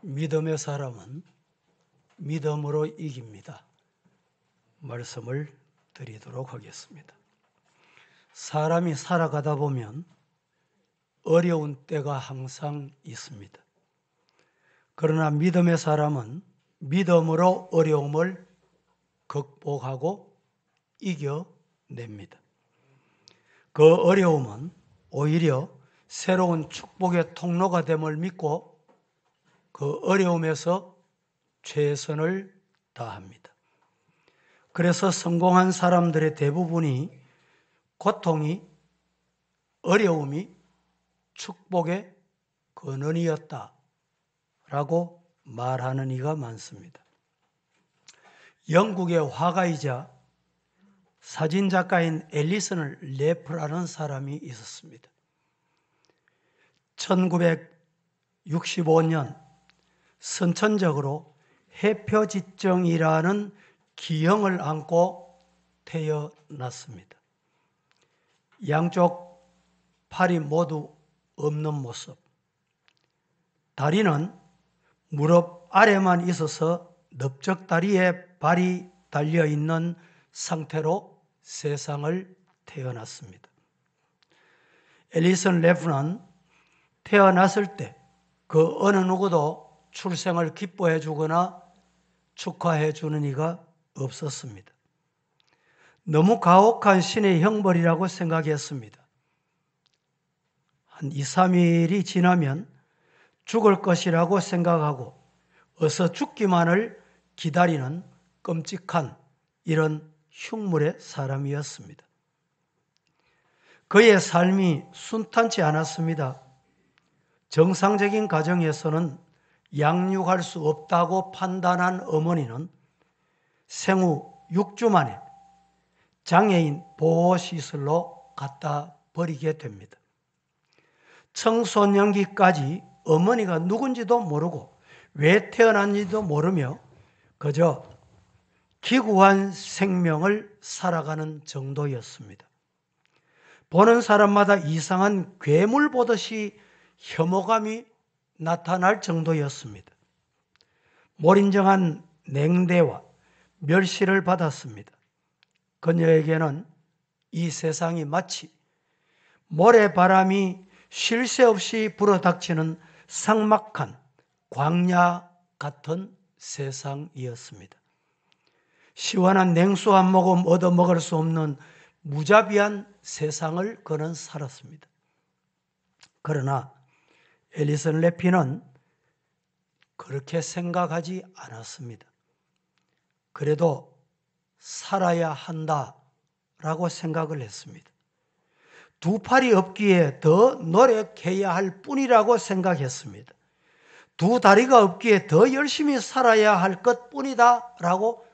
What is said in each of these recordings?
믿음의 사람은 믿음으로 이깁니다. 말씀을 드리도록 하겠습니다. 사람이 살아가다 보면 어려운 때가 항상 있습니다. 그러나 믿음의 사람은 믿음으로 어려움을 극복하고 이겨냅니다. 그 어려움은 오히려 새로운 축복의 통로가 됨을 믿고 그 어려움에서 최선을 다합니다. 그래서 성공한 사람들의 대부분이 고통이, 어려움이 축복의 근원이었다라고 말하는 이가 많습니다. 영국의 화가이자 사진작가인 앨리슨 레프라는 사람이 있었습니다. 1965년 선천적으로 해표지증이라는 기형을 안고 태어났습니다. 양쪽 팔이 모두 없는 모습. 다리는 무릎 아래만 있어서 넓적다리에 발이 달려있는 상태로 세상을 태어났습니다. 앨리슨 레프는 태어났을 때 그 어느 누구도 출생을 기뻐해 주거나 축하해 주는 이가 없었습니다. 너무 가혹한 신의 형벌이라고 생각했습니다. 한 2, 3일이 지나면 죽을 것이라고 생각하고 어서 죽기만을 기다리는 끔찍한 이런 흉물의 사람이었습니다. 그의 삶이 순탄치 않았습니다. 정상적인 가정에서는 양육할 수 없다고 판단한 어머니는 생후 6주 만에 장애인 보호시설로 갖다 버리게 됩니다. 청소년기까지 어머니가 누군지도 모르고 왜 태어났는지도 모르며 그저 기구한 생명을 살아가는 정도였습니다. 보는 사람마다 이상한 괴물 보듯이 혐오감이 나타날 정도였습니다. 몰인정한 냉대와 멸시를 받았습니다. 그녀에게는 이 세상이 마치 모래바람이 쉴 새 없이 불어닥치는 삭막한 광야 같은 세상이었습니다. 시원한 냉수 한 모금 얻어먹을 수 없는 무자비한 세상을 그는 살았습니다. 그러나 앨리슨 레피는 그렇게 생각하지 않았습니다. 그래도 살아야 한다라고 생각을 했습니다. 두 팔이 없기에 더 노력해야 할 뿐이라고 생각했습니다. 두 다리가 없기에 더 열심히 살아야 할 것뿐이다라고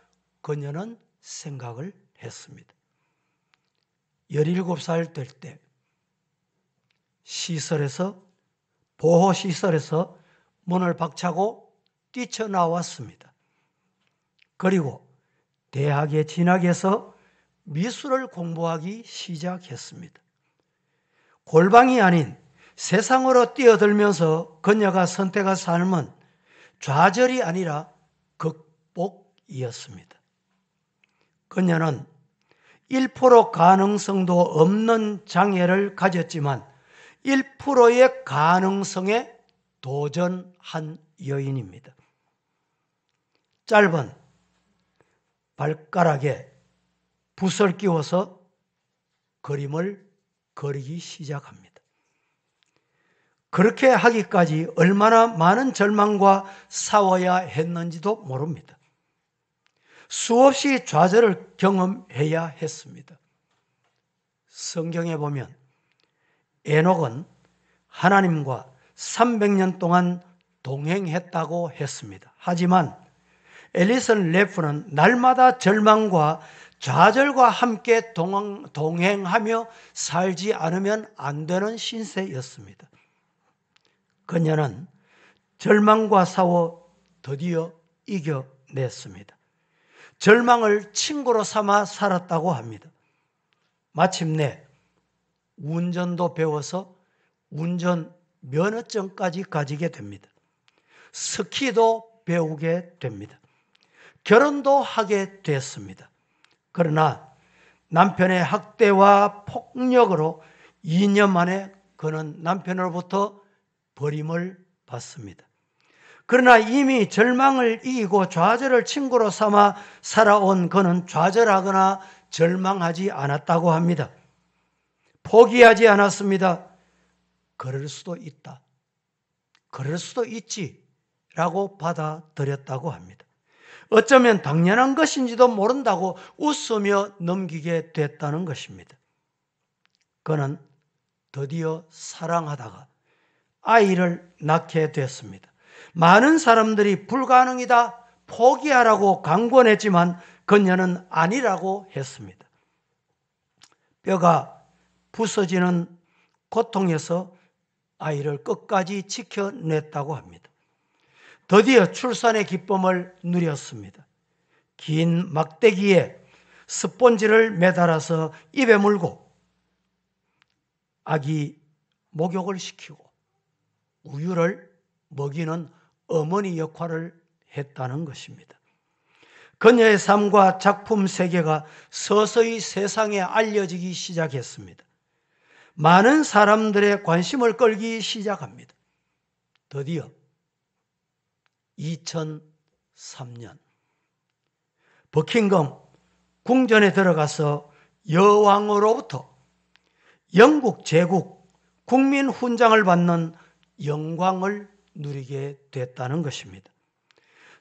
그녀는 생각을 했습니다. 17살 될 때 보호시설에서 문을 박차고 뛰쳐나왔습니다. 그리고 대학에 진학해서 미술을 공부하기 시작했습니다. 골방이 아닌 세상으로 뛰어들면서 그녀가 선택한 삶은 좌절이 아니라 극복이었습니다. 그녀는 1% 가능성도 없는 장애를 가졌지만 1%의 가능성에 도전한 여인입니다. 짧은 발가락에 붓을 끼워서 그림을 그리기 시작합니다. 그렇게 하기까지 얼마나 많은 절망과 싸워야 했는지도 모릅니다. 수없이 좌절을 경험해야 했습니다. 성경에 보면 에녹은 하나님과 300년 동안 동행했다고 했습니다. 하지만 앨리슨 레프는 날마다 절망과 좌절과 함께 동행하며 살지 않으면 안 되는 신세였습니다. 그녀는 절망과 싸워 드디어 이겨냈습니다. 절망을 친구로 삼아 살았다고 합니다. 마침내 운전도 배워서 운전 면허증까지 가지게 됩니다. 스키도 배우게 됩니다. 결혼도 하게 됐습니다. 그러나 남편의 학대와 폭력으로 2년 만에 그는 남편으로부터 버림을 받습니다. 그러나 이미 절망을 이기고 좌절을 친구로 삼아 살아온 그는 좌절하거나 절망하지 않았다고 합니다. 포기하지 않았습니다. 그럴 수도 있다. 그럴 수도 있지. 라고 받아들였다고 합니다. 어쩌면 당연한 것인지도 모른다고 웃으며 넘기게 됐다는 것입니다. 그는 드디어 사랑하다가 아이를 낳게 됐습니다. 많은 사람들이 불가능이다, 포기하라고 강권했지만 그녀는 아니라고 했습니다. 뼈가 부서지는 고통에서 아이를 끝까지 지켜냈다고 합니다. 드디어 출산의 기쁨을 누렸습니다. 긴 막대기에 스폰지를 매달아서 입에 물고 아기 목욕을 시키고 우유를 먹이는 어머니 역할을 했다는 것입니다. 그녀의 삶과 작품 세계가 서서히 세상에 알려지기 시작했습니다. 많은 사람들의 관심을 끌기 시작합니다. 드디어 2003년 버킹엄 궁전에 들어가서 여왕으로부터 영국 제국 국민 훈장을 받는 영광을 누리게 됐다는 것입니다.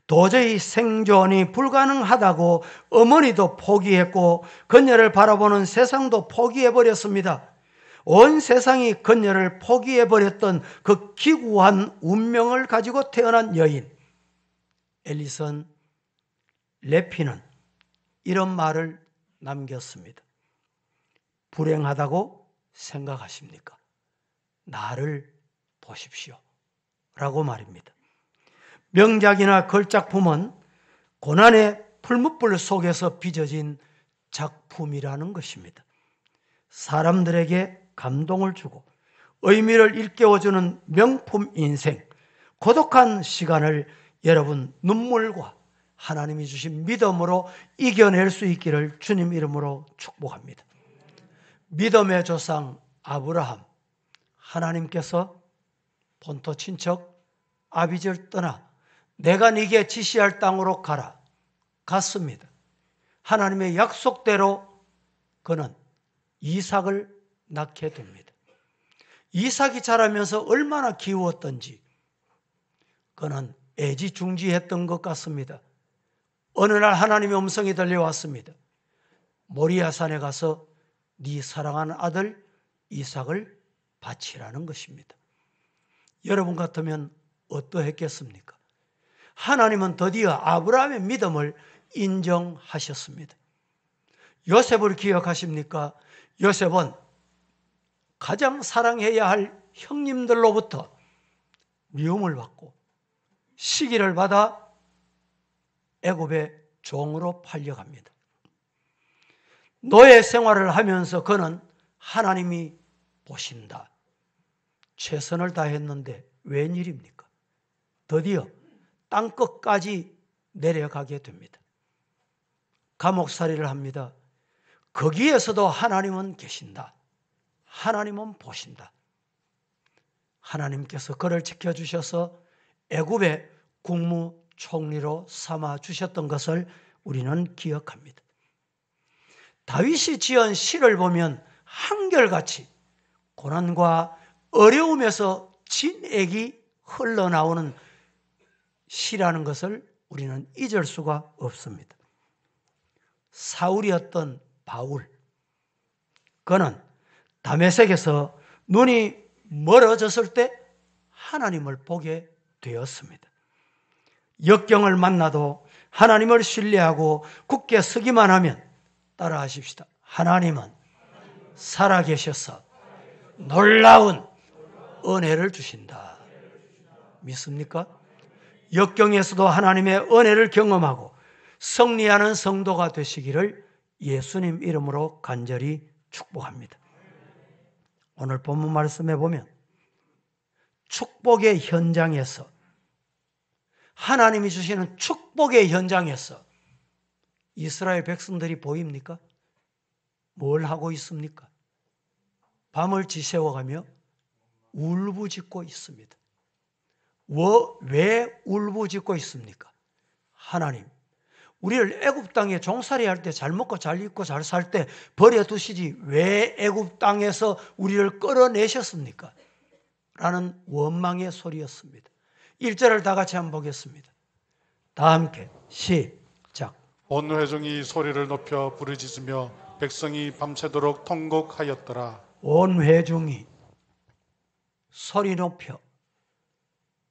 도저히 생존이 불가능하다고 어머니도 포기했고 그녀를 바라보는 세상도 포기해버렸습니다. 온 세상이 그녀를 포기해버렸던 그 기구한 운명을 가지고 태어난 여인 앨리슨 레피는 이런 말을 남겼습니다. 불행하다고 생각하십니까? 나를 보십시오. 라고 말입니다. 명작이나 걸작품은 고난의 풀무불 속에서 빚어진 작품이라는 것입니다. 사람들에게 감동을 주고 의미를 일깨워주는 명품 인생, 고독한 시간을 여러분 눈물과 하나님이 주신 믿음으로 이겨낼 수 있기를 주님 이름으로 축복합니다. 믿음의 조상 아브라함, 하나님께서 본토 친척 아비지를 떠나 내가 네게 지시할 땅으로 가라. 갔습니다. 하나님의 약속대로 그는 이삭을 낳게 됩니다. 이삭이 자라면서 얼마나 기웠던지 그는 애지중지했던 것 같습니다. 어느 날 하나님의 음성이 들려왔습니다. 모리아산에 가서 네 사랑하는 아들 이삭을 바치라는 것입니다. 여러분 같으면 어떠했겠습니까? 하나님은 드디어 아브라함의 믿음을 인정하셨습니다. 요셉을 기억하십니까? 요셉은 가장 사랑해야 할 형님들로부터 미움을 받고 시기를 받아 애굽의 종으로 팔려갑니다. 노예 생활을 하면서 그는 하나님이 보신다. 최선을 다했는데 웬일입니까? 드디어 땅끝까지 내려가게 됩니다. 감옥살이를 합니다. 거기에서도 하나님은 계신다. 하나님은 보신다. 하나님께서 그를 지켜주셔서 애굽의 국무총리로 삼아주셨던 것을 우리는 기억합니다. 다윗이 지은 시를 보면 한결같이 고난과 어려움에서 진액이 흘러나오는 시라는 것을 우리는 잊을 수가 없습니다. 사울이었던 바울, 그는 다메섹에서 눈이 멀어졌을 때 하나님을 보게 되었습니다. 역경을 만나도 하나님을 신뢰하고 굳게 서기만 하면 따라하십시다. 하나님은 살아계셔서 놀라운 은혜를 주신다. 믿습니까? 역경에서도 하나님의 은혜를 경험하고 승리하는 성도가 되시기를 예수님 이름으로 간절히 축복합니다. 오늘 본문 말씀에 보면 축복의 현장에서 하나님이 주시는 축복의 현장에서 이스라엘 백성들이 보입니까? 뭘 하고 있습니까? 밤을 지새워가며 울부짖고 있습니다. 왜 울부짖고 있습니까? 하나님, 우리를 애굽 땅에 종살이 할 때 잘 먹고 잘 입고 잘 살 때 버려두시지 왜 애굽 땅에서 우리를 끌어내셨습니까? 라는 원망의 소리였습니다. 1절을 다 같이 한번 보겠습니다. 다 함께 시작. 온 회중이 소리를 높여 부르짖으며 백성이 밤새도록 통곡하였더라. 온 회중이 소리 높여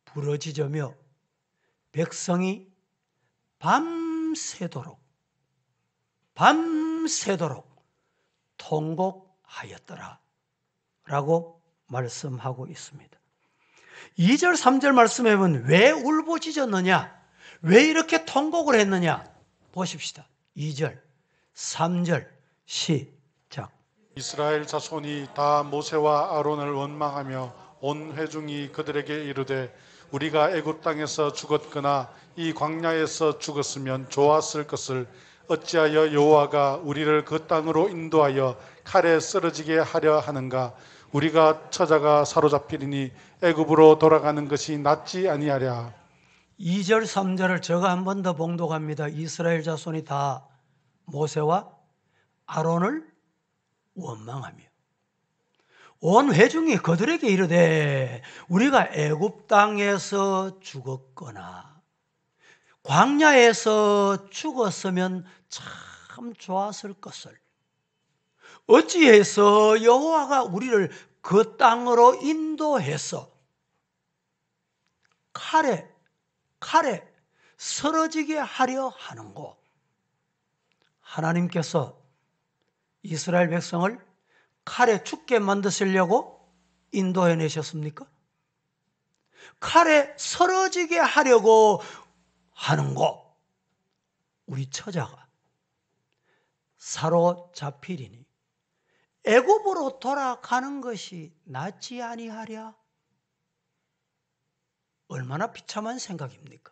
부르짖으며 백성이 밤새도록 통곡하였더라 라고 말씀하고 있습니다. 2절 3절 말씀에 보면 왜 울부짖었느냐, 왜 이렇게 통곡을 했느냐 보십시다. 2절 3절 시작. 이스라엘 자손이 다 모세와 아론을 원망하며 온 회중이 그들에게 이르되 우리가 애굽 땅에서 죽었거나 이 광야에서 죽었으면 좋았을 것을 어찌하여 여호와가 우리를 그 땅으로 인도하여 칼에 쓰러지게 하려 하는가? 우리가 처자가 사로잡히리니 애굽으로 돌아가는 것이 낫지 아니하랴. 2절 3절을 제가 한 번 더 봉독합니다. 이스라엘 자손이 다 모세와 아론을 원망하며 온 회중이 그들에게 이르되 우리가 애굽 땅에서 죽었거나 광야에서 죽었으면 참 좋았을 것을 어찌해서 여호와가 우리를 그 땅으로 인도해서 칼에 쓰러지게 하려 하는고. 하나님께서 이스라엘 백성을 칼에 죽게 만드시려고 인도해내셨습니까? 칼에 쓰러지게 하려고 하는고. 우리 처자가 사로잡히리니 애굽으로 돌아가는 것이 낫지 아니하랴. 얼마나 비참한 생각입니까?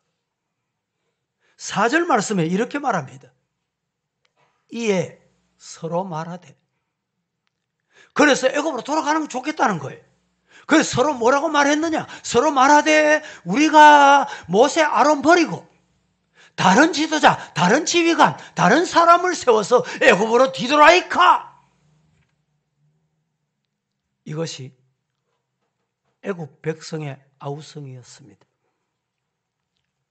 4절 말씀에 이렇게 말합니다. 이에 서로 말하되. 그래서 애굽으로 돌아가는 게 좋겠다는 거예요. 그래서 서로 뭐라고 말했느냐? 서로 말하되 우리가 모세 아론 버리고 다른 지도자, 다른 지휘관, 다른 사람을 세워서 애굽으로 뒤돌아이까. 이것이 애굽 백성의 아우성이었습니다.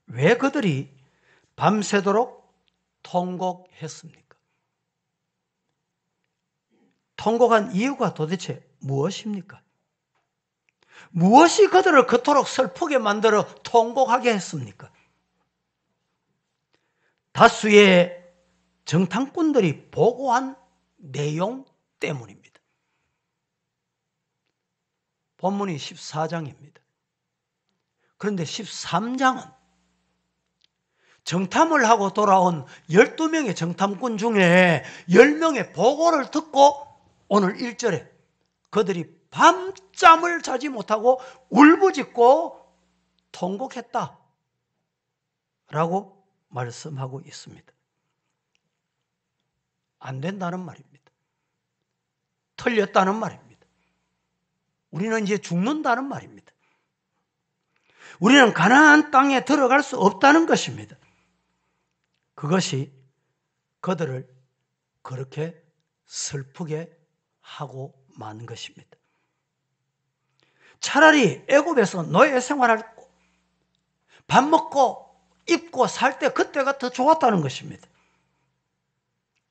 왜 그들이 밤새도록 통곡했습니까? 통곡한 이유가 도대체 무엇입니까? 무엇이 그들을 그토록 슬프게 만들어 통곡하게 했습니까? 다수의 정탐꾼들이 보고한 내용 때문입니다. 본문이 14장입니다. 그런데 13장은 정탐을 하고 돌아온 12명의 정탐꾼 중에 10명의 보고를 듣고 오늘 1절에 그들이 밤잠을 자지 못하고 울부짖고 통곡했다 라고 말씀하고 있습니다. 안 된다는 말입니다. 틀렸다는 말입니다. 우리는 이제 죽는다는 말입니다. 우리는 가나안 땅에 들어갈 수 없다는 것입니다. 그것이 그들을 그렇게 슬프게 하고 만 것입니다. 차라리 애굽에서 노예 생활하고 밥 먹고 입고 살 때 그때가 더 좋았다는 것입니다.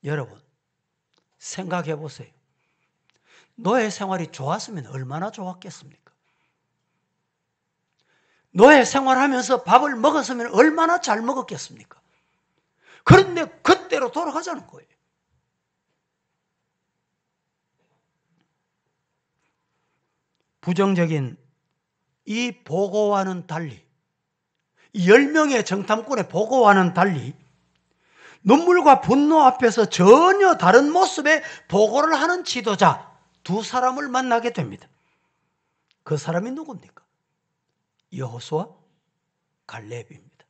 여러분 생각해 보세요. 노예 생활이 좋았으면 얼마나 좋았겠습니까? 노예 생활하면서 밥을 먹었으면 얼마나 잘 먹었겠습니까? 그런데 그때로 돌아가자는 거예요. 부정적인 이 보고와는 달리 10명의 정탐꾼의 보고와는 달리 눈물과 분노 앞에서 전혀 다른 모습의 보고를 하는 지도자 두 사람을 만나게 됩니다. 그 사람이 누굽니까? 여호수아, 갈렙입니다.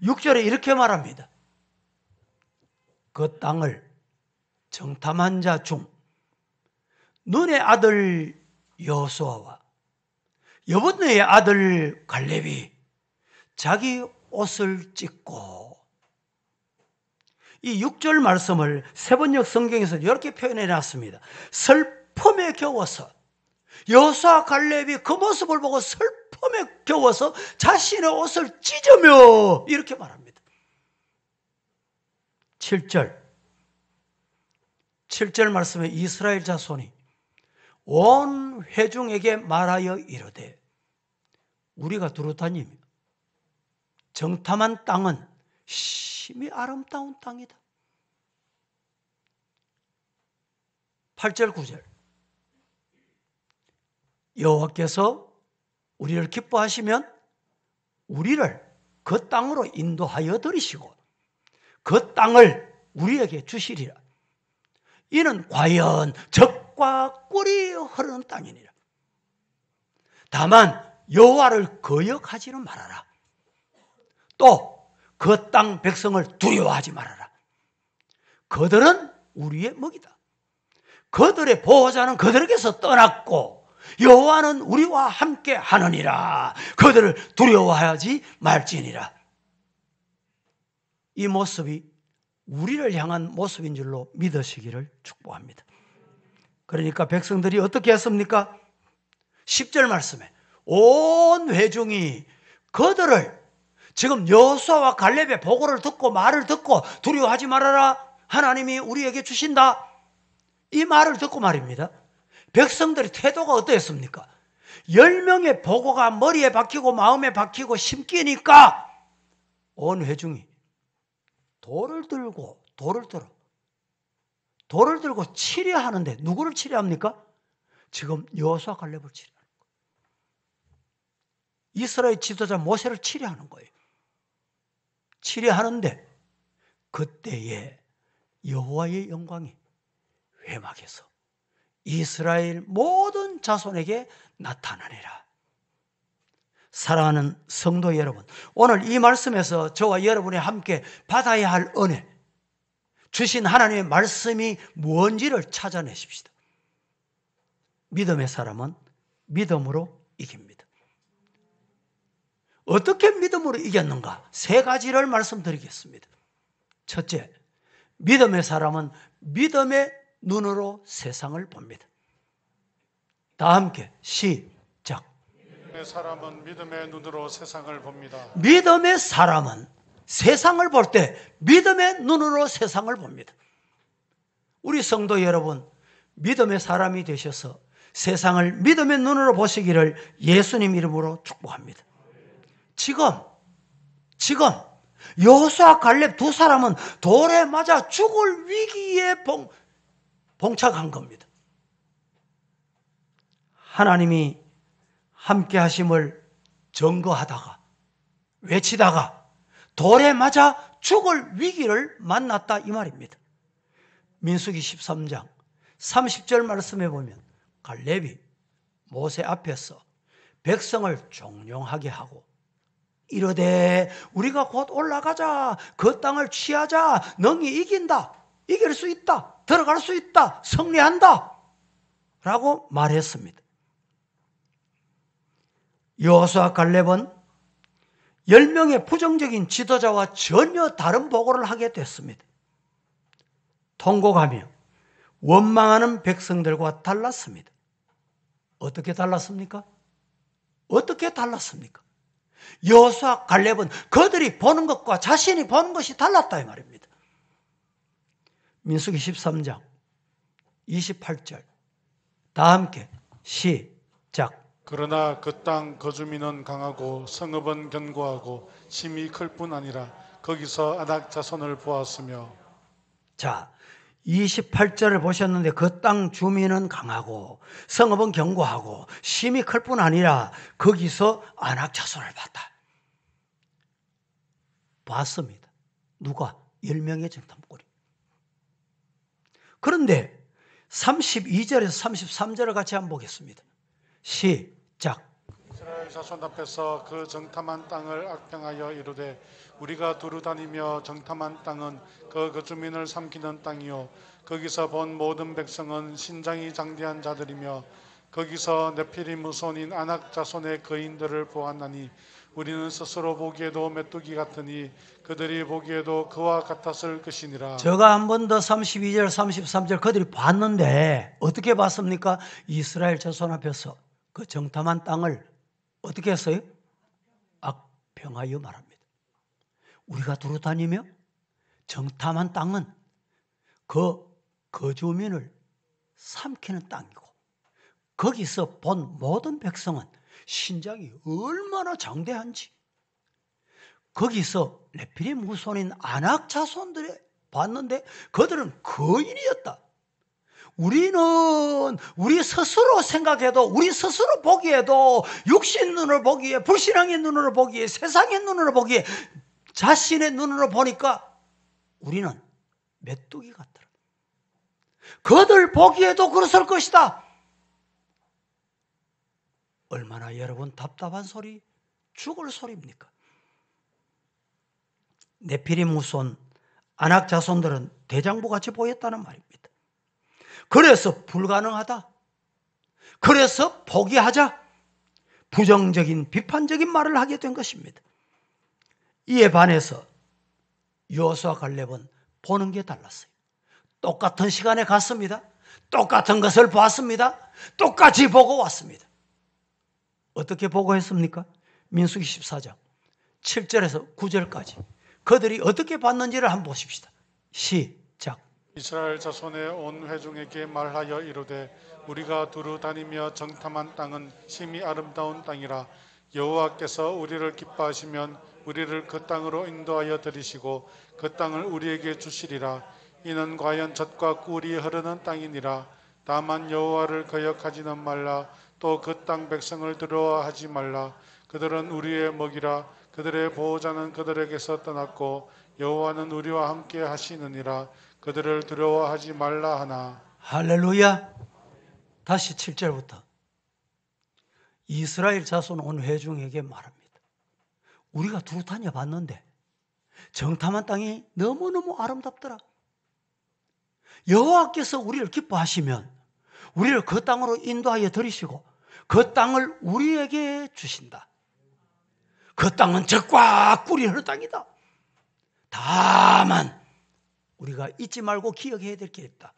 6절에 이렇게 말합니다. 그 땅을 정탐한 자 중 눈의 아들 여호수아와 여분의 아들 갈렙이 자기 옷을 찢고, 이 6절 말씀을 세번역 성경에서 이렇게 표현해 놨습니다. 슬픔에 겨워서, 여호수아 갈렙이 그 모습을 보고 슬픔에 겨워서 자신의 옷을 찢으며 이렇게 말합니다. 7절 말씀에 이스라엘 자손이 온 회중에게 말하여 이르되 우리가 두루다니며 정탐한 땅은 심히 아름다운 땅이다. 8절 9절 여호와께서 우리를 기뻐하시면 우리를 그 땅으로 인도하여 들이시고 그 땅을 우리에게 주시리라. 이는 과연 젖과 꿀이 흐르는 땅이니라. 다만 여호와를 거역하지는 말아라. 또 그 땅 백성을 두려워하지 말아라. 그들은 우리의 먹이다. 그들의 보호자는 그들에게서 떠났고 여호와는 우리와 함께 하느니라. 그들을 두려워하지 말지니라. 이 모습이 우리를 향한 모습인 줄로 믿으시기를 축복합니다. 그러니까 백성들이 어떻게 했습니까? 10절 말씀에 온 회중이 그들을 지금 여호수아와 갈렙의 보고를 듣고 말을 듣고 두려워하지 말아라. 하나님이 우리에게 주신다. 이 말을 듣고 말입니다. 백성들의 태도가 어떠했습니까? 10명의 보고가 머리에 박히고 마음에 박히고 심기니까 온 회중이 돌을 들고 치려하는데 누구를 치려합니까? 지금 여호수아 갈렙을 치려하는 거예요. 이스라엘 지도자 모세를 치려하는 거예요. 치려하는데 그때에 여호와의 영광이 회막에서 이스라엘 모든 자손에게 나타나니라. 사랑하는 성도 여러분, 오늘 이 말씀에서 저와 여러분이 함께 받아야 할 은혜, 주신 하나님의 말씀이 뭔지를 찾아내십시다. 믿음의 사람은 믿음으로 이깁니다. 어떻게 믿음으로 이겼는가? 3가지를 말씀드리겠습니다. 첫째, 믿음의 사람은 믿음의 눈으로 세상을 봅니다. 다 함께 시작. 믿음의 사람은 믿음의 눈으로 세상을 봅니다. 믿음의 사람은 세상을 볼 때 믿음의 눈으로 세상을 봅니다. 우리 성도 여러분, 믿음의 사람이 되셔서 세상을 믿음의 눈으로 보시기를 예수님 이름으로 축복합니다. 지금 여호수아 갈렙 2사람은 돌에 맞아 죽을 위기에 봉착한 겁니다. 하나님이 함께 하심을 증거하다가 외치다가 돌에 맞아 죽을 위기를 만났다 이 말입니다. 민수기 13장 30절 말씀에 보면 갈렙이 모세 앞에서 백성을 종용하게 하고 이르되 우리가 곧 올라가자, 그 땅을 취하자, 능히 이긴다, 이길 수 있다, 들어갈 수 있다, 승리한다 라고 말했습니다. 여호수아 갈렙은 10명의 부정적인 지도자와 전혀 다른 보고를 하게 됐습니다. 통곡하며 원망하는 백성들과 달랐습니다. 어떻게 달랐습니까? 여호수아 갈렙은 그들이 보는 것과 자신이 보는 것이 달랐다 이 말입니다. 민수기 13장 28절 다 함께 시작. 그러나 그 땅 거주민은 강하고 성읍은 견고하고 심이 클 뿐 아니라 거기서 아낙 자손을 보았으며. 자, 28절을 보셨는데 그 땅 주민은 강하고 성읍은 견고하고 심이 클 뿐 아니라 거기서 아낙 자손을 봤습니다. 누가? 10명의 정탐꾼이. 그런데 32절에서 33절을 같이 한번 보겠습니다. 시작. 이스라엘 이스라엘 자손 앞에서 그 정탐한 땅을 악평하여 이르되 우리가 두루 다니며 정탐한 땅은 그 주민을 삼키는 땅이요 거기서 본 모든 백성은 신장이 장대한 자들이며 거기서 네피림 후손인 아낙 자손의 거인들을 보았나니 우리는 스스로 보기에도 메뚜기 같으니 그들이 보기에도 그와 같았을 것이니라. 제가 한 번 더 32절 33절 그들이 봤는데 어떻게 봤습니까? 이스라엘 자손 앞에서 그 정탐한 땅을 어떻게 했어요? 악평하여 말합니다. 우리가 두루 다니며 정탐한 땅은 그 거주민을 삼키는 땅이고 거기서 본 모든 백성은 신장이 얼마나 장대한지 거기서 네피림 후손인 아낙 자손들을 봤는데 그들은 거인이었다. 우리는 우리 스스로 생각해도 우리 스스로 보기에도 육신 눈으로 보기에 불신앙의 눈으로 보기에 세상의 눈으로 보기에 자신의 눈으로 보니까 우리는 메뚜기 같더라. 그들 보기에도 그랬을 것이다. 얼마나 여러분 답답한 소리, 죽을 소리입니까? 네피림 후손 아낙 자손들은 대장부같이 보였다는 말입니다. 그래서 불가능하다. 그래서 포기하자. 부정적인 비판적인 말을 하게 된 것입니다. 이에 반해서 여호수아 갈렙은 보는 게 달랐어요. 똑같은 시간에 갔습니다. 똑같은 것을 보았습니다. 똑같이 보고 왔습니다. 어떻게 보고 했습니까? 민수기 14장 7절에서 9절까지 그들이 어떻게 봤는지를 한번 보십시다. 시작. 이스라엘 자손의 온 회중에게 말하여 이르되 우리가 두루 다니며 정탐한 땅은 심히 아름다운 땅이라 여호와께서 우리를 기뻐하시면 우리를 그 땅으로 인도하여 들이시고 그 땅을 우리에게 주시리라. 이는 과연 젖과 꿀이 흐르는 땅이니라. 다만 여호와를 거역하지는 말라. 또 그 땅 백성을 두려워하지 말라. 그들은 우리의 먹이라. 그들의 보호자는 그들에게서 떠났고 여호와는 우리와 함께 하시느니라. 그들을 두려워하지 말라 하나. 할렐루야. 다시 7절부터 이스라엘 자손 온 회중에게 말합니다. 우리가 두루 다녀봤는데 정탐한 땅이 너무너무 아름답더라. 여호와께서 우리를 기뻐하시면 우리를 그 땅으로 인도하여 들이시고 그 땅을 우리에게 주신다. 그 땅은 젖과 꿀이 흐르는 땅이다. 다만 우리가 잊지 말고 기억해야 될 게 있다.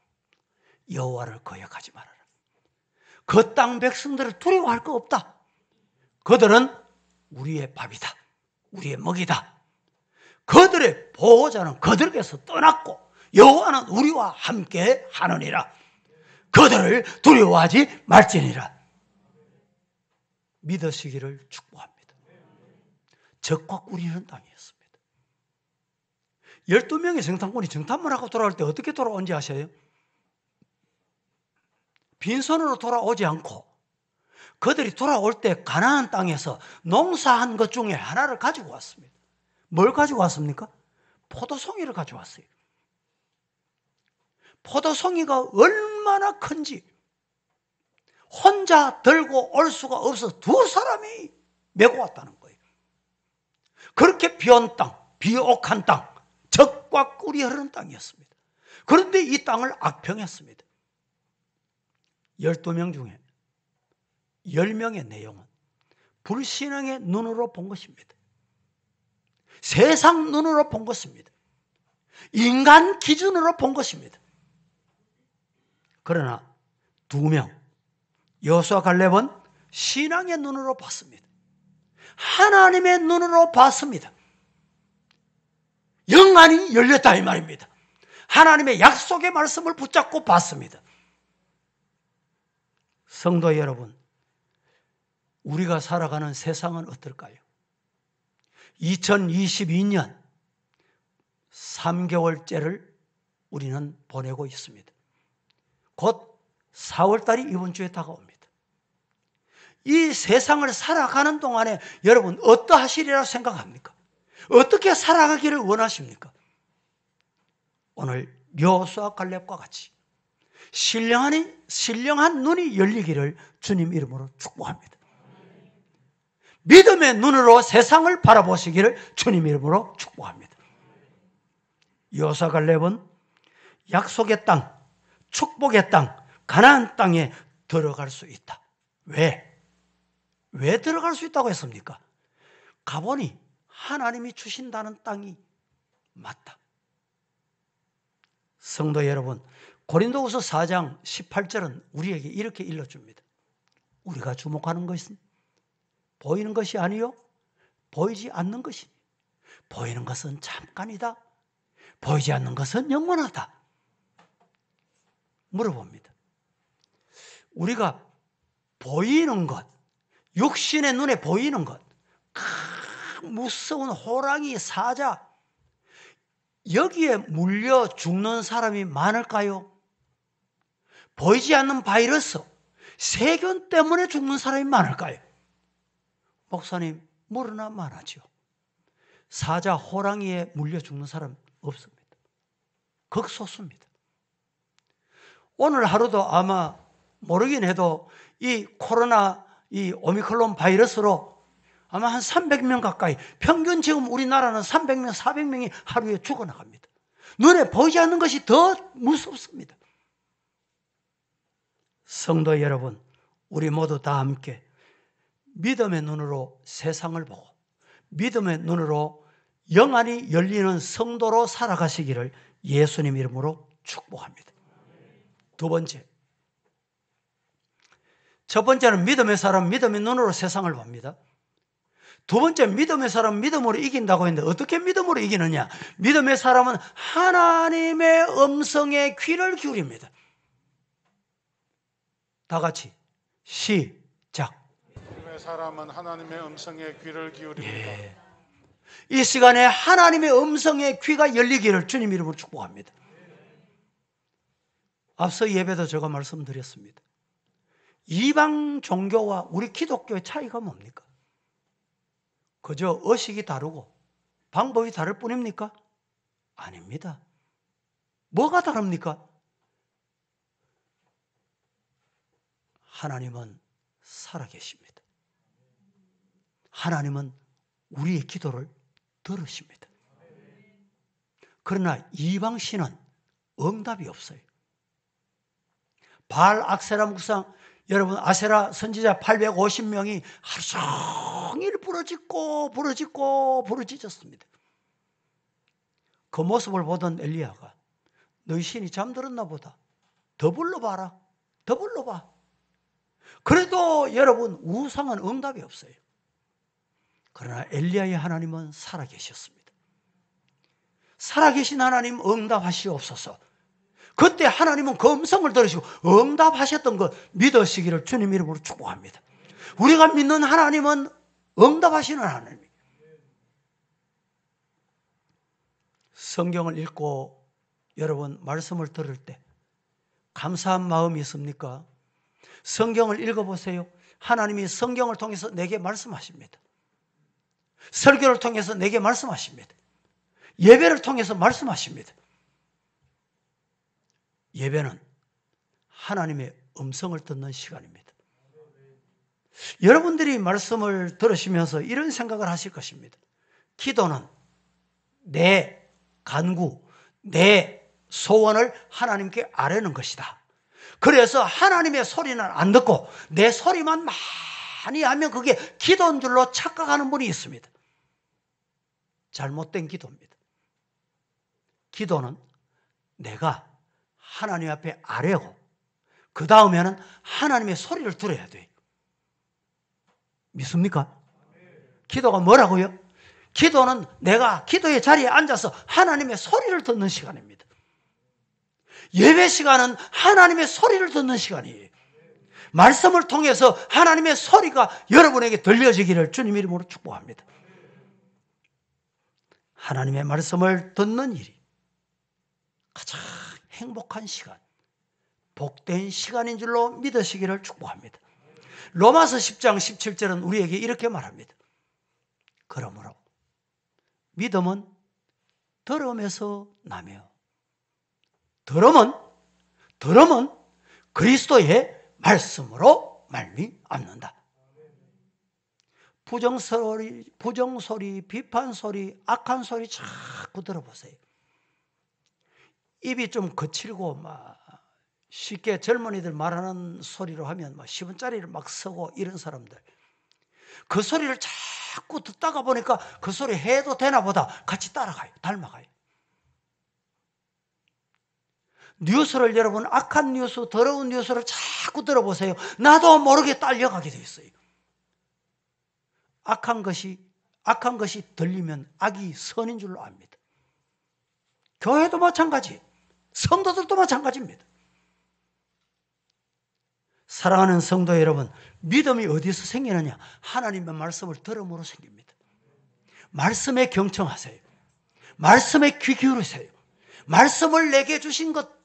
여호와를 거역하지 말아라. 그 땅 백성들을 두려워할 거 없다. 그들은 우리의 밥이다. 우리의 먹이다. 그들의 보호자는 그들에게서 떠났고 여호와는 우리와 함께 하느니라. 그들을 두려워하지 말지니라. 믿으시기를 축복합니다. 젖과 꿀이 흐르는 땅이었습니다. 12명의 정탐꾼이 정탐을 하고 돌아올 때 어떻게 돌아온지 아세요? 빈손으로 돌아오지 않고 그들이 돌아올 때 가나안 땅에서 농사한 것 중에 하나를 가지고 왔습니다. 뭘 가지고 왔습니까? 포도송이를 가져왔어요. 포도송이가 얼마나 큰지 혼자 들고 올 수가 없어서 두 사람이 메고 왔다는 거예요. 그렇게 비온 땅, 비옥한 땅, 젖과 꿀이 흐르는 땅이었습니다. 그런데 이 땅을 악평했습니다. 12명 중에 10명의 내용은 불신앙의 눈으로 본 것입니다. 세상 눈으로 본 것입니다. 인간 기준으로 본 것입니다. 그러나 2명, 여호수아 갈렙은 신앙의 눈으로 봤습니다. 하나님의 눈으로 봤습니다. 영안이 열렸다 이 말입니다. 하나님의 약속의 말씀을 붙잡고 봤습니다. 성도 여러분, 우리가 살아가는 세상은 어떨까요? 2022년 3개월째를 우리는 보내고 있습니다. 곧 4월달이 이번 주에 다가옵니다. 이 세상을 살아가는 동안에 여러분 어떠하시리라 생각합니까? 어떻게 살아가기를 원하십니까? 오늘 여호수아 갈렙과 같이 신령한 눈이 열리기를 주님 이름으로 축복합니다. 믿음의 눈으로 세상을 바라보시기를 주님 이름으로 축복합니다. 여호사갈렙은 약속의 땅, 축복의 땅, 가나안 땅에 들어갈 수 있다. 왜 들어갈 수 있다고 했습니까? 가보니 하나님이 주신다는 땅이 맞다. 성도 여러분, 고린도후서 4장 18절은 우리에게 이렇게 일러줍니다. 우리가 주목하는 것은 보이는 것이 아니요 보이지 않는 것이니 보이는 것은 잠깐이다. 보이지 않는 것은 영원하다. 물어봅니다. 우리가 보이는 것, 육신의 눈에 보이는 것, 무서운 호랑이, 사자, 여기에 물려 죽는 사람이 많을까요? 보이지 않는 바이러스, 세균 때문에 죽는 사람이 많을까요? 목사님, 물으나 많아죠. 사자, 호랑이에 물려 죽는 사람 없습니다. 극소수입니다. 오늘 하루도 아마 모르긴 해도 이 코로나, 이 오미크론 바이러스로 아마 한 300명 가까이, 평균 지금 우리나라는 300명, 400명이 하루에 죽어나갑니다. 눈에 보이지 않는 것이 더 무섭습니다. 성도 여러분, 우리 모두 다 함께 믿음의 눈으로 세상을 보고 믿음의 눈으로 영안이 열리는 성도로 살아가시기를 예수님 이름으로 축복합니다. 두 번째, 첫 번째는 믿음의 사람, 믿음의 눈으로 세상을 봅니다. 두 번째, 믿음의 사람 믿음으로 이긴다고 했는데 어떻게 믿음으로 이기느냐? 믿음의 사람은 하나님의 음성에 귀를 기울입니다. 다 같이 시작. 믿음의 사람은 하나님의 음성에 귀를 기울입니다. 이 시간에 하나님의 음성에 귀가 열리기를 주님 이름으로 축복합니다. 앞서 예배도 제가 말씀드렸습니다. 이방 종교와 우리 기독교의 차이가 뭡니까? 그저 의식이 다르고 방법이 다를 뿐입니까? 아닙니다. 뭐가 다릅니까? 하나님은 살아계십니다. 하나님은 우리의 기도를 들으십니다. 그러나 이방 신은 응답이 없어요. 바알 악세라 묵상, 여러분 아세라 선지자 850명이 하루 종일 부르짖었습니다. 그 모습을 보던 엘리야가 너희 신이 잠들었나 보다. 더 불러봐라. 더 불러봐. 그래도 여러분 우상은 응답이 없어요. 그러나 엘리야의 하나님은 살아계셨습니다. 살아계신 하나님 응답하시옵소서. 그때 하나님은 그 음성을 들으시고 응답하셨던 것 믿으시기를 주님 이름으로 축복합니다. 우리가 믿는 하나님은 응답하시는 하나님입니다. 성경을 읽고 여러분 말씀을 들을 때 감사한 마음이 있습니까? 성경을 읽어보세요. 하나님이 성경을 통해서 내게 말씀하십니다. 설교를 통해서 내게 말씀하십니다. 예배를 통해서 말씀하십니다. 예배는 하나님의 음성을 듣는 시간입니다. 여러분들이 말씀을 들으시면서 이런 생각을 하실 것입니다. 기도는 내 간구, 내 소원을 하나님께 아뢰는 것이다. 그래서 하나님의 소리는 안 듣고 내 소리만 많이 하면 그게 기도인 줄로 착각하는 분이 있습니다. 잘못된 기도입니다. 기도는 내가 하나님 앞에 아뢰고 그 다음에는 하나님의 소리를 들어야 돼요. 믿습니까? 기도가 뭐라고요? 기도는 내가 기도의 자리에 앉아서 하나님의 소리를 듣는 시간입니다. 예배 시간은 하나님의 소리를 듣는 시간이에요. 말씀을 통해서 하나님의 소리가 여러분에게 들려지기를 주님 이름으로 축복합니다. 하나님의 말씀을 듣는 일이 가장 행복한 시간, 복된 시간인 줄로 믿으시기를 축복합니다. 로마서 10장 17절은 우리에게 이렇게 말합니다. 그러므로 믿음은 들음에서 나며 들음은 그리스도의 말씀으로 말미암는다. 부정소리, 비판소리, 악한 소리 자꾸 들어보세요. 입이 좀 거칠고 막 쉽게 젊은이들 말하는 소리로 하면 막 10원짜리를 막 쓰고 이런 사람들, 그 소리를 자꾸 듣다가 보니까 그 소리 해도 되나 보다 같이 따라가요. 닮아가요. 뉴스를 여러분, 악한 뉴스, 더러운 뉴스를 자꾸 들어보세요. 나도 모르게 딸려가게 돼 있어요. 악한 것이 들리면 악이 선인 줄로 압니다. 교회도 마찬가지, 성도들도 마찬가지입니다. 사랑하는 성도 여러분, 믿음이 어디서 생기느냐? 하나님의 말씀을 들음으로 생깁니다. 말씀에 경청하세요. 말씀에 귀 기울이세요. 말씀을 내게 주신 것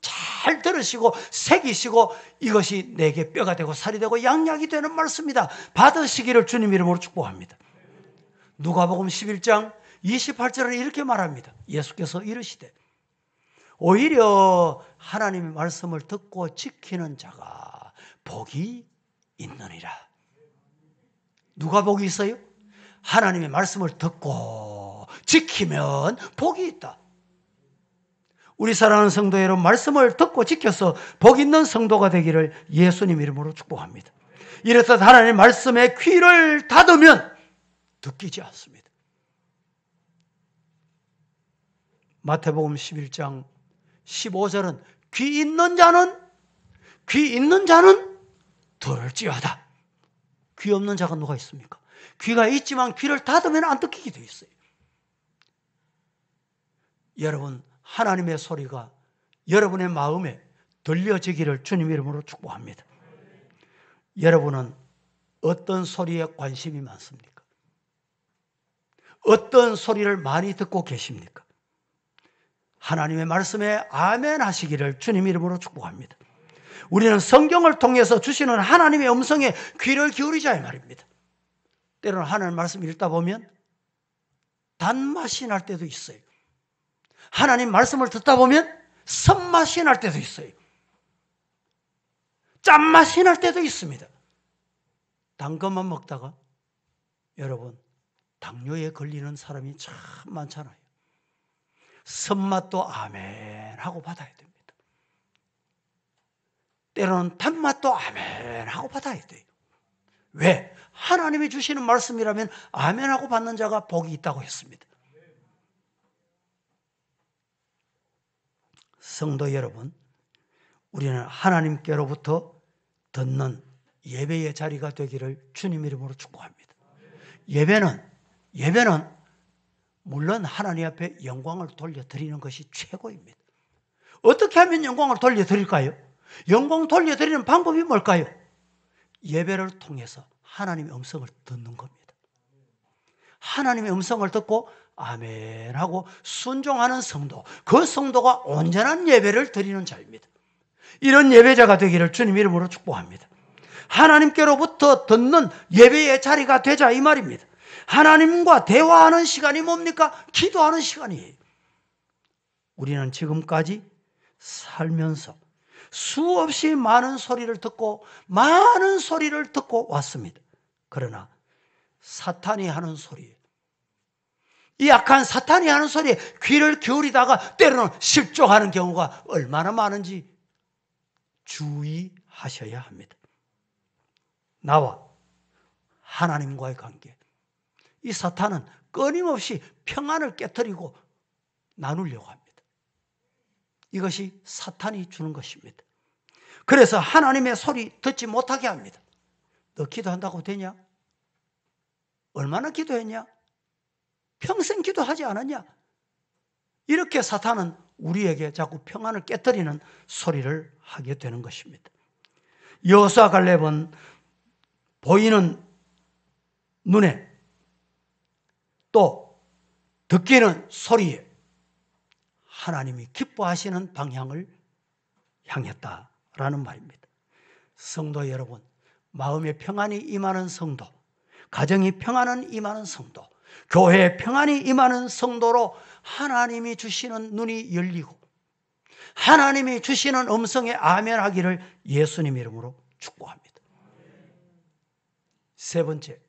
잘 들으시고 새기시고, 이것이 내게 뼈가 되고 살이 되고 양약이 되는 말씀이다 받으시기를 주님 이름으로 축복합니다. 누가복음 11장 28절은 이렇게 말합니다. 예수께서 이르시되 오히려 하나님의 말씀을 듣고 지키는 자가 복이 있느니라. 누가 복이 있어요? 하나님의 말씀을 듣고 지키면 복이 있다. 우리 사랑하는 성도 여러분, 말씀을 듣고 지켜서 복 있는 성도가 되기를 예수님 이름으로 축복합니다. 이렇듯 하나님의 말씀에 귀를 닫으면 듣기지 않습니다. 마태복음 11장 15절은 귀 있는 자는 들을지어다. 귀 없는 자가 누가 있습니까? 귀가 있지만 귀를 닫으면 안 듣기게 되어 있어요. 여러분, 하나님의 소리가 여러분의 마음에 들려지기를 주님 이름으로 축복합니다. 여러분은 어떤 소리에 관심이 많습니까? 어떤 소리를 많이 듣고 계십니까? 하나님의 말씀에 아멘 하시기를 주님 이름으로 축복합니다. 우리는 성경을 통해서 주시는 하나님의 음성에 귀를 기울이자 이 말입니다. 때로는 하나님의 말씀 읽다 보면 단맛이 날 때도 있어요. 하나님 말씀을 듣다 보면 선맛이 날 때도 있어요. 짠맛이 날 때도 있습니다. 단 것만 먹다가 여러분, 당뇨에 걸리는 사람이 참 많잖아요. 선맛도 아멘 하고 받아야 됩니다. 때로는 단맛도 아멘 하고 받아야 돼요. 왜? 하나님이 주시는 말씀이라면 아멘 하고 받는 자가 복이 있다고 했습니다. 성도 여러분, 우리는 하나님께로부터 듣는 예배의 자리가 되기를 주님 이름으로 축복합니다. 예배는 물론 하나님 앞에 영광을 돌려드리는 것이 최고입니다. 어떻게 하면 영광을 돌려드릴까요? 영광 돌려드리는 방법이 뭘까요? 예배를 통해서 하나님의 음성을 듣는 겁니다. 하나님의 음성을 듣고 아멘 하고 순종하는 성도, 그 성도가 온전한 예배를 드리는 자입니다. 이런 예배자가 되기를 주님 이름으로 축복합니다. 하나님께로부터 듣는 예배의 자리가 되자 이 말입니다. 하나님과 대화하는 시간이 뭡니까? 기도하는 시간이에요. 우리는 지금까지 살면서 수없이 많은 소리를 듣고 왔습니다. 그러나 사탄이 하는 소리에, 이 악한 사탄이 하는 소리에 귀를 기울이다가 때로는 실족하는 경우가 얼마나 많은지 주의하셔야 합니다. 나와 하나님과의 관계, 이 사탄은 끊임없이 평안을 깨트리고 나누려고 합니다. 이것이 사탄이 주는 것입니다. 그래서 하나님의 소리 듣지 못하게 합니다. 너 기도한다고 되냐? 얼마나 기도했냐? 평생 기도하지 않았냐? 이렇게 사탄은 우리에게 자꾸 평안을 깨트리는 소리를 하게 되는 것입니다. 여호수아 갈렙은 보이는 눈에 또 듣기는 소리에 하나님이 기뻐하시는 방향을 향했다라는 말입니다. 성도 여러분, 마음에 평안이 임하는 성도, 가정이 평안은 임하는 성도, 교회에 평안이 임하는 성도로 하나님이 주시는 눈이 열리고 하나님이 주시는 음성에 아멘하기를 예수님 이름으로 축복합니다. 세 번째,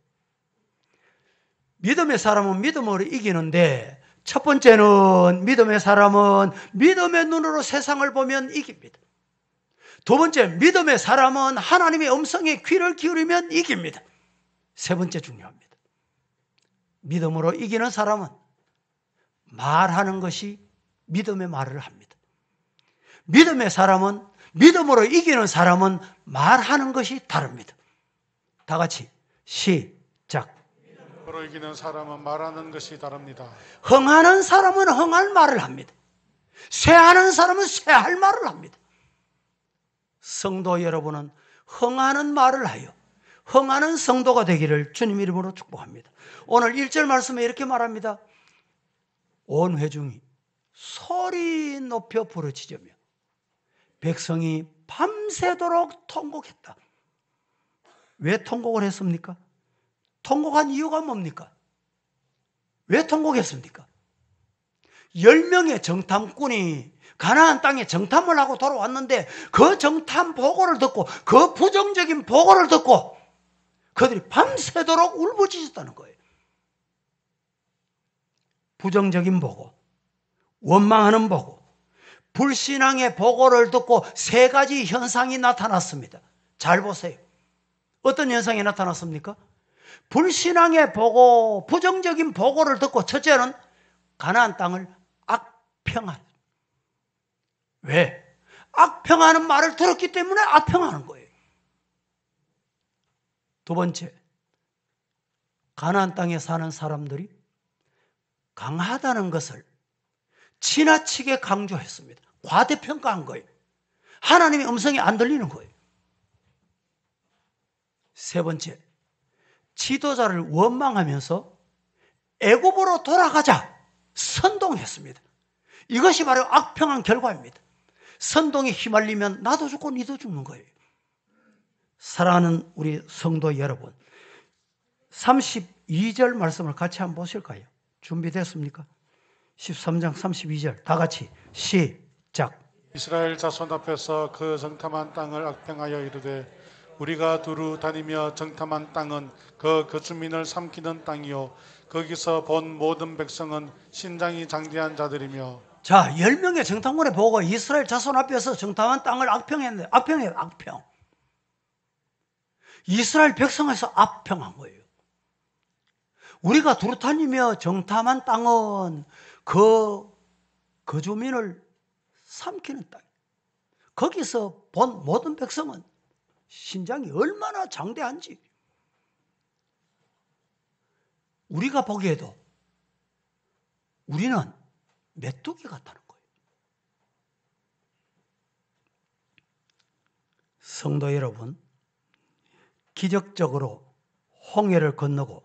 믿음의 사람은 믿음으로 이기는데, 첫 번째는 믿음의 사람은 믿음의 눈으로 세상을 보면 이깁니다. 두 번째, 믿음의 사람은 하나님의 음성에 귀를 기울이면 이깁니다. 세 번째 중요합니다. 믿음으로 이기는 사람은 말하는 것이 믿음의 말을 합니다. 믿음의 사람은, 믿음으로 이기는 사람은 말하는 것이 다릅니다. 다 같이 시작. 믿음으로 이기는 사람은 말하는 것이 다릅니다. 흥하는 사람은 흥할 말을 합니다. 쇠하는 사람은 쇠할 말을 합니다. 성도 여러분은 흥하는 말을 하여 흥하는 성도가 되기를 주님 이름으로 축복합니다. 오늘 1절 말씀에 이렇게 말합니다. 온 회중이 소리 높여 부르짖으며 백성이 밤새도록 통곡했다. 왜 통곡을 했습니까? 통곡한 이유가 뭡니까? 왜 통곡했습니까? 10명의 정탐꾼이 가나안 땅에 정탐을 하고 돌아왔는데 그 정탐 보고를 듣고, 그 부정적인 보고를 듣고 그들이 밤새도록 울부짖었다는 거예요. 부정적인 보고, 원망하는 보고, 불신앙의 보고를 듣고 세 가지 현상이 나타났습니다. 잘 보세요. 어떤 현상이 나타났습니까? 불신앙의 보고, 부정적인 보고를 듣고 첫째는 가나안 땅을 악평하는. 왜? 악평하는 말을 들었기 때문에 악평하는 거예요. 두 번째, 가나안 땅에 사는 사람들이 강하다는 것을 지나치게 강조했습니다. 과대평가한 거예요. 하나님의 음성이 안 들리는 거예요. 세 번째, 지도자를 원망하면서 애굽으로 돌아가자 선동했습니다. 이것이 바로 악평한 결과입니다. 선동에 휘말리면 나도 죽고 니도 죽는 거예요. 사랑하는 우리 성도 여러분, 32절 말씀을 같이 한번 보실까요? 준비됐습니까? 13장 32절 다 같이 시작. 이스라엘 자손 앞에서 그 정탐한 땅을 악평하여 이르되 우리가 두루 다니며 정탐한 땅은 그 주민을 삼키는 땅이요 거기서 본 모든 백성은 신장이 장대한 자들이며. 자, 10명의 정탐꾼의 보고 이스라엘 자손 앞에서 정탐한 땅을 악평했는데, 악평이에요, 악평. 이스라엘 백성에서 악평한 거예요. 우리가 두루 다니며 정탐한 땅은 그 주민을 삼키는 땅. 거기서 본 모든 백성은 신장이 얼마나 장대한지 우리가 보기에도 우리는 메뚜기 같다는 거예요. 성도 여러분, 기적적으로 홍해를 건너고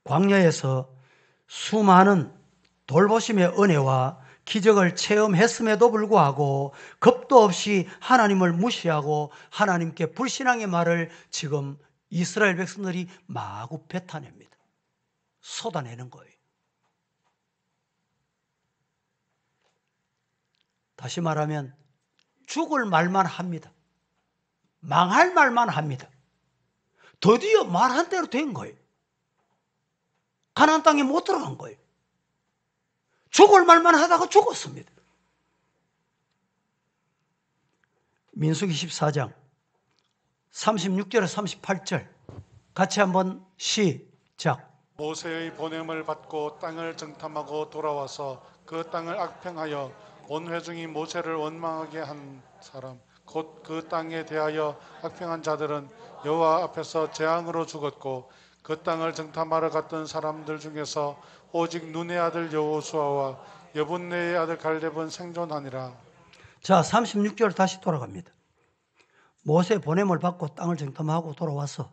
광야에서 수많은 돌보심의 은혜와 기적을 체험했음에도 불구하고 겁도 없이 하나님을 무시하고 하나님께 불신앙의 말을 지금 이스라엘 백성들이 마구 뱉어냅니다. 쏟아내는 거예요. 다시 말하면 죽을 말만 합니다. 망할 말만 합니다. 드디어 말한 대로 된 거예요. 가나안 땅에 못 들어간 거예요. 죽을 말만 하다가 죽었습니다. 민수기 14장 36절에 38절 같이 한번 시작. 모세의 보냄을 받고 땅을 정탐하고 돌아와서 그 땅을 악평하여 온 회중이 모세를 원망하게 한 사람 곧 그 땅에 대하여 악평한 자들은 여호와 앞에서 재앙으로 죽었고 그 땅을 정탐하러 갔던 사람들 중에서 오직 눈의 아들 여호수아와 여분네의 아들 갈렙은 생존하니라. 자, 36절 다시 돌아갑니다. 모세 보냄을 받고 땅을 정탐하고 돌아와서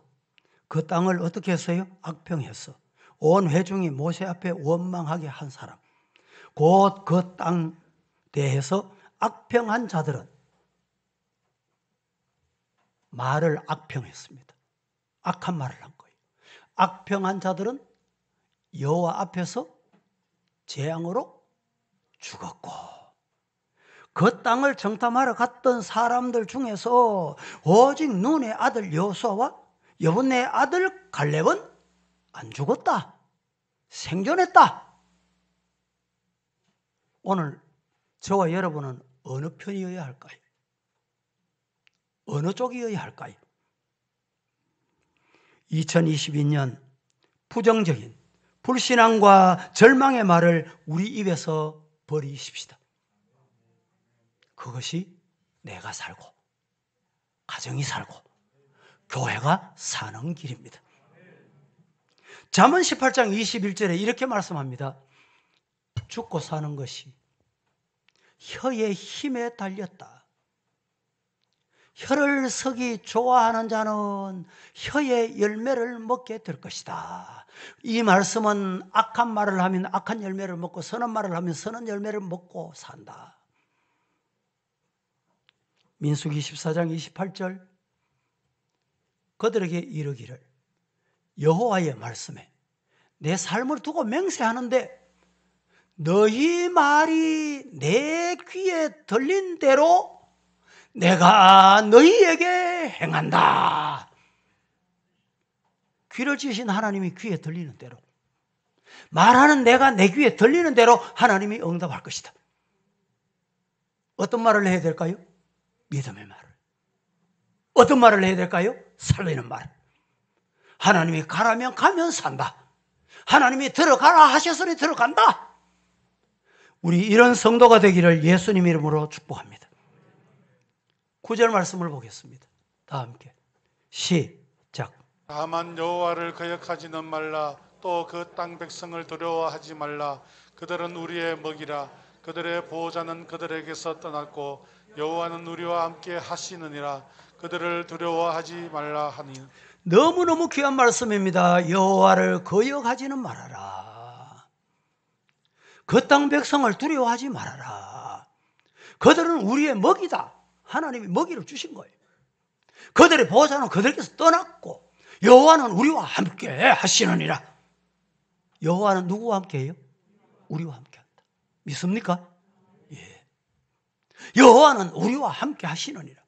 그 땅을 어떻게 했어요? 악평했어. 온 회중이 모세 앞에 원망하게 한 사람. 곧 그 땅 대해서 악평한 자들은 말을 악평했습니다. 악한 말을 한 거예요. 악평한 자들은 여호와 앞에서 재앙으로 죽었고 그 땅을 정탐하러 갔던 사람들 중에서 오직 눈의 아들 여호수아와 여분네의 아들 갈렙은 안 죽었다. 생존했다. 오늘 저와 여러분은 어느 편이어야 할까요? 어느 쪽이어야 할까요? 2022년 부정적인 불신앙과 절망의 말을 우리 입에서 버리십시다. 그것이 내가 살고 가정이 살고 교회가 사는 길입니다. 잠언 18장 21절에 이렇게 말씀합니다. 죽고 사는 것이 혀의 힘에 달렸다. 혀를 쓰기 좋아하는 자는 혀의 열매를 먹게 될 것이다. 이 말씀은 악한 말을 하면 악한 열매를 먹고 선한 말을 하면 선한 열매를 먹고 산다. 민수기 14장 28절 그들에게 이르기를 여호와의 말씀에 내 삶을 두고 맹세하는데 너희 말이 내 귀에 들린 대로 내가 너희에게 행한다. 귀를 지으신 하나님이 귀에 들리는 대로 말하는 내가 내 귀에 들리는 대로 하나님이 응답할 것이다. 어떤 말을 해야 될까요? 믿음의 말을. 어떤 말을 해야 될까요? 살리는 말. 하나님이 가라면 가면 산다. 하나님이 들어가라 하셨으니 들어간다. 우리 이런 성도가 되기를 예수님 이름으로 축복합니다. 9절 말씀을 보겠습니다. 다 함께 시작. 다만 여호와를 거역하지는 말라. 또 그 땅 백성을 두려워하지 말라. 그들은 우리의 먹이라. 그들의 보호자는 그들에게서 떠났고 여호와는 우리와 함께 하시느니라. 그들을 두려워하지 말라 하니. 너무너무 귀한 말씀입니다. 여호와를 거역하지는 말아라. 그 땅 백성을 두려워하지 말아라. 그들은 우리의 먹이다. 하나님이 먹이를 주신 거예요. 그들의 보호자는 그들께서 떠났고 여호와는 우리와 함께 하시느니라. 여호와는 누구와 함께 해요? 우리와 함께 한다. 믿습니까? 예. 여호와는 우리와 함께 하시느니라.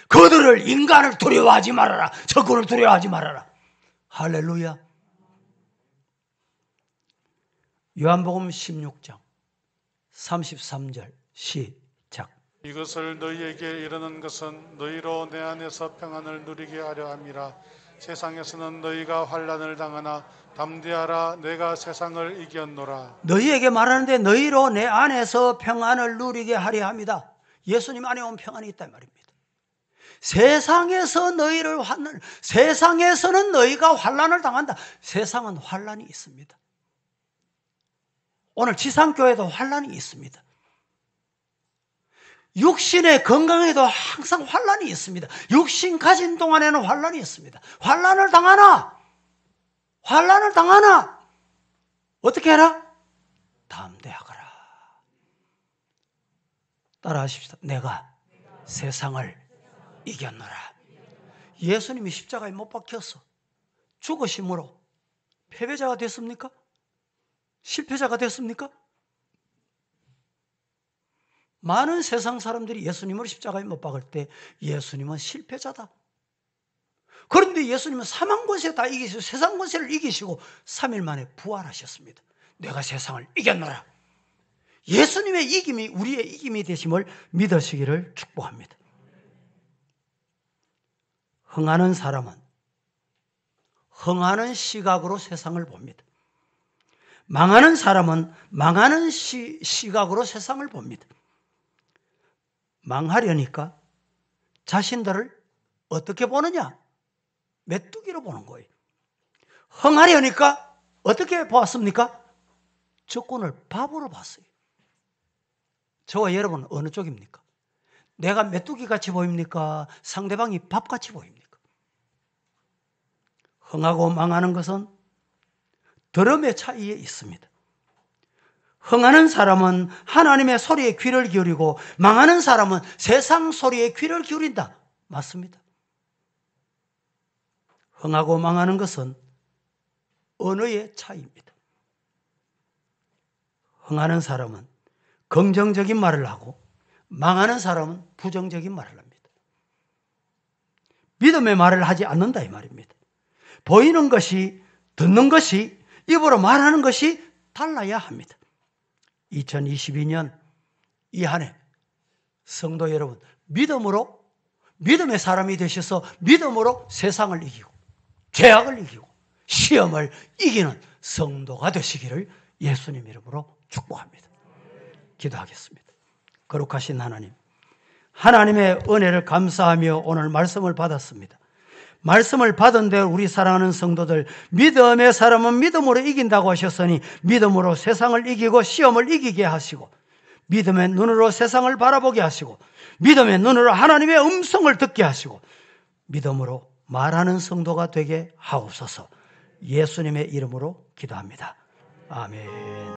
그들을 인간을 두려워하지 말아라. 적군을 두려워하지 말아라. 할렐루야. 요한복음 16장 33절 시작. 이것을 너희에게 이르는 것은 너희로 내 안에서 평안을 누리게 하려 함이라. 세상에서는 너희가 환난을 당하나 담대하라. 내가 세상을 이겼노라. 너희에게 말하는데 너희로 내 안에서 평안을 누리게 하려 합니다. 예수님 안에 온 평안이 있다 말입니다. 세상에서는 너희가 환난을 당한다. 세상은 환난이 있습니다. 오늘 지상교회도 환난이 있습니다. 육신의 건강에도 항상 환난이 있습니다. 육신 가진 동안에는 환난이 있습니다. 환난을 당하나 어떻게 해라? 담대하거라. 따라하십시다. 내가 세상을 이겼노라. 예수님이 십자가에 못 박혀서 죽으심으로 패배자가 됐습니까? 실패자가 됐습니까? 많은 세상 사람들이 예수님을 십자가에 못 박을 때 예수님은 실패자다. 그런데 예수님은 사망 권세 다 이기시고 세상 권세를 이기시고 3일 만에 부활하셨습니다. 내가 세상을 이겼노라. 예수님의 이김이 우리의 이김이 되심을 믿으시기를 축복합니다. 흥하는 사람은 흥하는 시각으로 세상을 봅니다. 망하는 사람은 망하는 시각으로 세상을 봅니다. 망하려니까 자신들을 어떻게 보느냐? 메뚜기로 보는 거예요. 흥하려니까 어떻게 보았습니까? 적군을 바보로 봤어요. 저와 여러분은 어느 쪽입니까? 내가 메뚜기같이 보입니까? 상대방이 밥같이 보입니까? 흥하고 망하는 것은 더러움의 차이에 있습니다. 흥하는 사람은 하나님의 소리에 귀를 기울이고 망하는 사람은 세상 소리에 귀를 기울인다. 맞습니다. 흥하고 망하는 것은 언어의 차이입니다. 흥하는 사람은 긍정적인 말을 하고 망하는 사람은 부정적인 말을 합니다. 믿음의 말을 하지 않는다 이 말입니다. 보이는 것이 듣는 것이 입으로 말하는 것이 달라야 합니다. 2022년 이 한 해 성도 여러분, 믿음의 사람이 되셔서 믿음으로 세상을 이기고 죄악을 이기고 시험을 이기는 성도가 되시기를 예수님 이름으로 축복합니다. 기도하겠습니다. 거룩하신 하나님, 하나님의 은혜를 감사하며 오늘 말씀을 받았습니다. 말씀을 받은 대로 우리 사랑하는 성도들, 믿음의 사람은 믿음으로 이긴다고 하셨으니 믿음으로 세상을 이기고 시험을 이기게 하시고, 믿음의 눈으로 세상을 바라보게 하시고, 믿음의 눈으로 하나님의 음성을 듣게 하시고, 믿음으로 말하는 성도가 되게 하옵소서. 예수님의 이름으로 기도합니다. 아멘.